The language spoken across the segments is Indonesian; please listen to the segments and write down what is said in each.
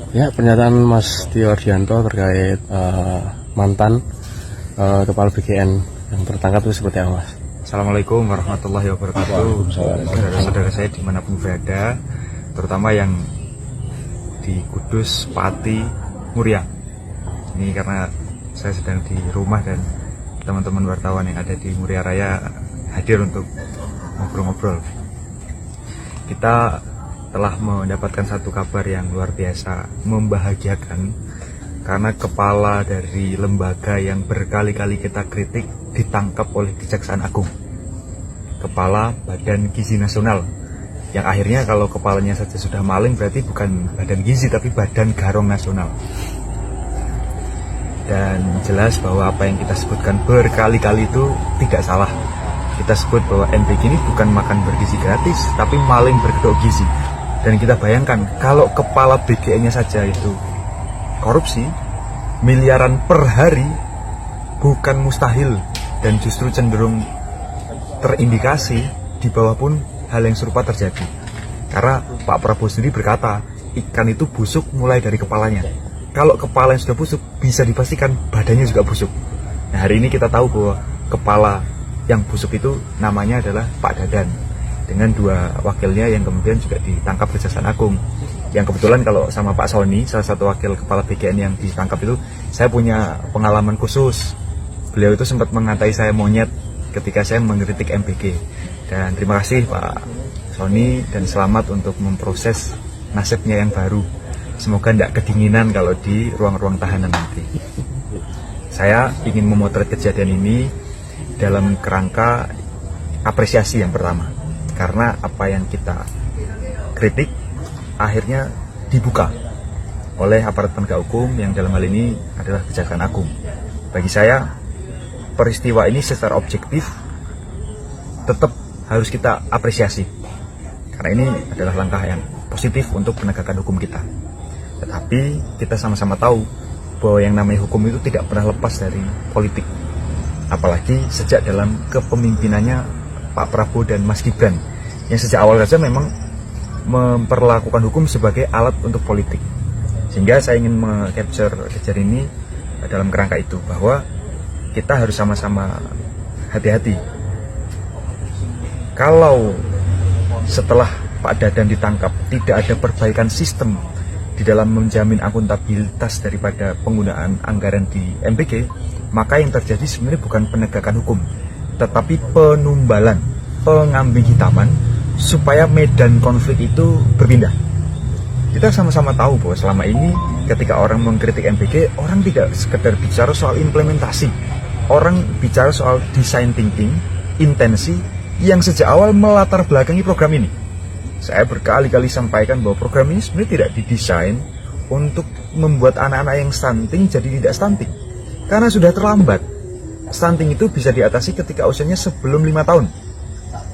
Ya, pernyataan Mas Tio Ardianto terkait mantan kepala BGN yang tertangkap itu seperti apa, Mas? Assalamualaikum warahmatullahi wabarakatuh. Saudara-saudara saya dimanapun berada, terutama yang di Kudus, Pati, Muria. Ini karena saya sedang di rumah dan teman-teman wartawan yang ada di Muria Raya hadir untuk ngobrol-ngobrol. Kita telah mendapatkan satu kabar yang luar biasa membahagiakan, karena kepala dari lembaga yang berkali-kali kita kritik ditangkap oleh Kejaksaan Agung. Kepala Badan Gizi Nasional, yang akhirnya kalau kepalanya saja sudah maling berarti bukan Badan Gizi tapi Badan Garong Nasional. Dan jelas bahwa apa yang kita sebutkan berkali-kali itu tidak salah. Kita sebut bahwa MBG ini bukan makan bergizi gratis, tapi maling berkedok gizi. Dan kita bayangkan kalau kepala BGN-nya saja itu korupsi miliaran per hari, bukan mustahil dan justru cenderung terindikasi di bawah pun hal yang serupa terjadi. Karena Pak Prabowo sendiri berkata, ikan itu busuk mulai dari kepalanya. Kalau kepala yang sudah busuk, bisa dipastikan badannya juga busuk. Nah, hari ini kita tahu bahwa kepala yang busuk itu namanya adalah Pak Dadan, dengan dua wakilnya yang kemudian juga ditangkap Kejaksaan Agung. Yang kebetulan kalau sama Pak Sony, salah satu wakil kepala BGN yang ditangkap itu, saya punya pengalaman khusus. Beliau itu sempat mengatai saya monyet ketika saya mengkritik MBG. Dan terima kasih Pak Sony, dan selamat untuk memproses nasibnya yang baru. Semoga tidak kedinginan kalau di ruang-ruang tahanan nanti. Saya ingin memotret kejadian ini dalam kerangka apresiasi yang pertama, karena apa yang kita kritik akhirnya dibuka oleh aparat penegak hukum yang dalam hal ini adalah Kejaksaan Agung. Bagi saya, peristiwa ini secara objektif tetap harus kita apresiasi, karena ini adalah langkah yang positif untuk penegakan hukum kita. Tetapi kita sama-sama tahu bahwa yang namanya hukum itu tidak pernah lepas dari politik, apalagi sejak dalam kepemimpinannya Pak Prabowo dan Mas Gibran, yang sejak awal saja memang memperlakukan hukum sebagai alat untuk politik. Sehingga saya ingin meng-capture kejadian ini dalam kerangka itu, bahwa kita harus sama-sama hati-hati. Kalau setelah Pak Dadan ditangkap tidak ada perbaikan sistem di dalam menjamin akuntabilitas daripada penggunaan anggaran di MBG, maka yang terjadi sebenarnya bukan penegakan hukum, tetapi penumbalan, pengambing hitaman, supaya medan konflik itu berpindah. Kita sama-sama tahu bahwa selama ini ketika orang mengkritik MBG, orang tidak sekedar bicara soal implementasi, orang bicara soal design thinking, intensi yang sejak awal melatar belakangi program ini. Saya berkali-kali sampaikan bahwa program ini sebenarnya tidak didesain untuk membuat anak-anak yang stunting jadi tidak stunting, karena sudah terlambat. Stunting itu bisa diatasi ketika usianya sebelum 5 tahun.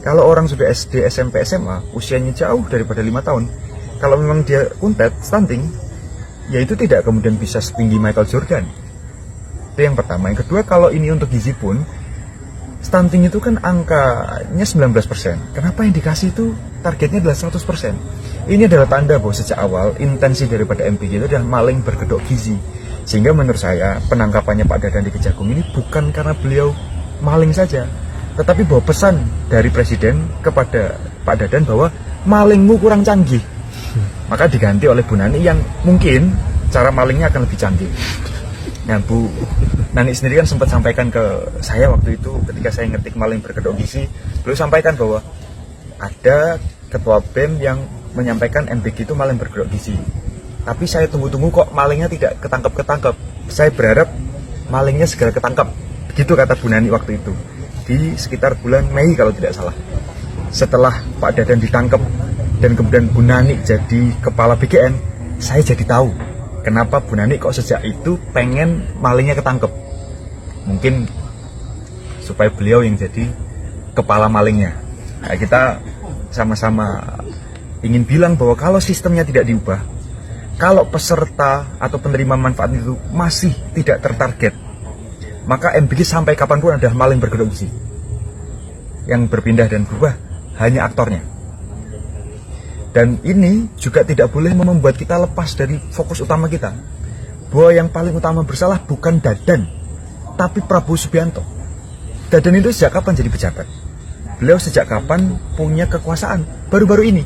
Kalau orang sudah SD, SMP, SMA, usianya jauh daripada 5 tahun, kalau memang dia kuntet, stunting, ya itu tidak kemudian bisa setinggi Michael Jordan. Itu yang pertama. Yang kedua, kalau ini untuk gizi pun, stunting itu kan angkanya 19%. Kenapa yang dikasih itu targetnya adalah 100%? Ini adalah tanda bahwa sejak awal intensi daripada MBG itu adalah maling berkedok gizi. Sehingga menurut saya penangkapannya Pak Dadan di Kejagung ini bukan karena beliau maling saja, tetapi bahwa pesan dari Presiden kepada Pak Dadan bahwa malingmu kurang canggih, maka diganti oleh Bu Nani yang mungkin cara malingnya akan lebih canggih. Nah, Bu Nani sendiri kan sempat sampaikan ke saya waktu itu ketika saya ngetik maling berkedok gizi, beliau sampaikan bahwa ada ketua BEM yang menyampaikan MBG itu maling berkedok gizi. Tapi saya tunggu-tunggu kok malingnya tidak ketangkep-ketangkep. Saya berharap malingnya segera ketangkep. Begitu kata Bu Nani waktu itu, di sekitar bulan Mei kalau tidak salah. Setelah Pak Dadan ditangkap dan kemudian Bu Nani jadi kepala BGN, saya jadi tahu kenapa Bu Nani kok sejak itu pengen malingnya ketangkep. Mungkin supaya beliau yang jadi kepala malingnya. Nah, kita sama-sama ingin bilang bahwa kalau sistemnya tidak diubah, kalau peserta atau penerima manfaat itu masih tidak tertarget, maka MBG sampai kapanpun adalah maling berkedok gizi. Yang berpindah dan berubah hanya aktornya. Dan ini juga tidak boleh membuat kita lepas dari fokus utama kita, bahwa yang paling utama bersalah bukan Dadan, tapi Prabowo Subianto. Dadan itu sejak kapan jadi pejabat? Beliau sejak kapan punya kekuasaan? Baru-baru ini.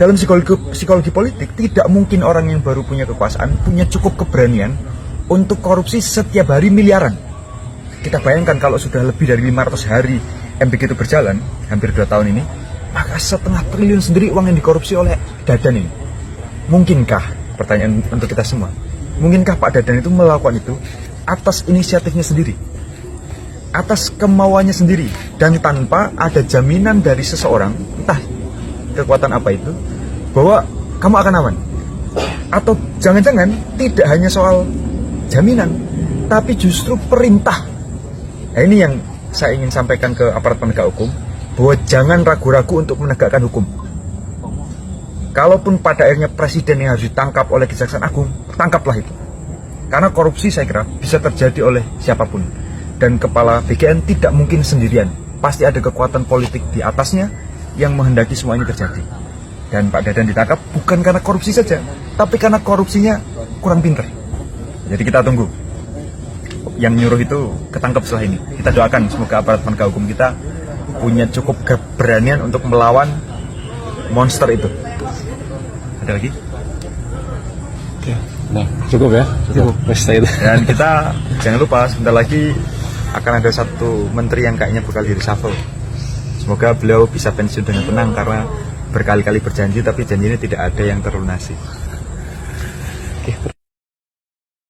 Dalam psikologi politik, tidak mungkin orang yang baru punya kekuasaan punya cukup keberanian untuk korupsi setiap hari miliaran. Kita bayangkan kalau sudah lebih dari 500 hari MBG itu berjalan, hampir 2 tahun ini, maka 1,5 triliun sendiri uang yang dikorupsi oleh Dadan ini. Mungkinkah, pertanyaan untuk kita semua, mungkinkah Pak Dadan itu melakukan itu atas inisiatifnya sendiri, atas kemauannya sendiri, dan tanpa ada jaminan dari seseorang, entah kekuatan apa itu, bahwa kamu akan aman? Atau jangan-jangan tidak hanya soal jaminan, tapi justru perintah. Nah, ini yang saya ingin sampaikan ke aparat penegak hukum, bahwa jangan ragu-ragu untuk menegakkan hukum. Kalaupun pada akhirnya presiden yang harus ditangkap oleh Kejaksaan Agung, tangkaplah itu. Karena korupsi saya kira bisa terjadi oleh siapapun. Dan kepala BKN tidak mungkin sendirian. Pasti ada kekuatan politik di atasnya yang menghendaki semua ini terjadi. Dan Pak Dadan ditangkap bukan karena korupsi saja, tapi karena korupsinya kurang pintar. Jadi kita tunggu yang nyuruh itu ketangkep setelah ini. Kita doakan semoga aparat penegak hukum kita punya cukup keberanian untuk melawan monster itu. Ada lagi? Oke, nah cukup ya. Cukup. Itu. Dan kita jangan lupa sebentar lagi akan ada satu menteri yang kayaknya bakal di reshuffle. Semoga beliau bisa pensiun dengan tenang karena berkali-kali berjanji tapi janjinya tidak ada yang terlunasi. Oke.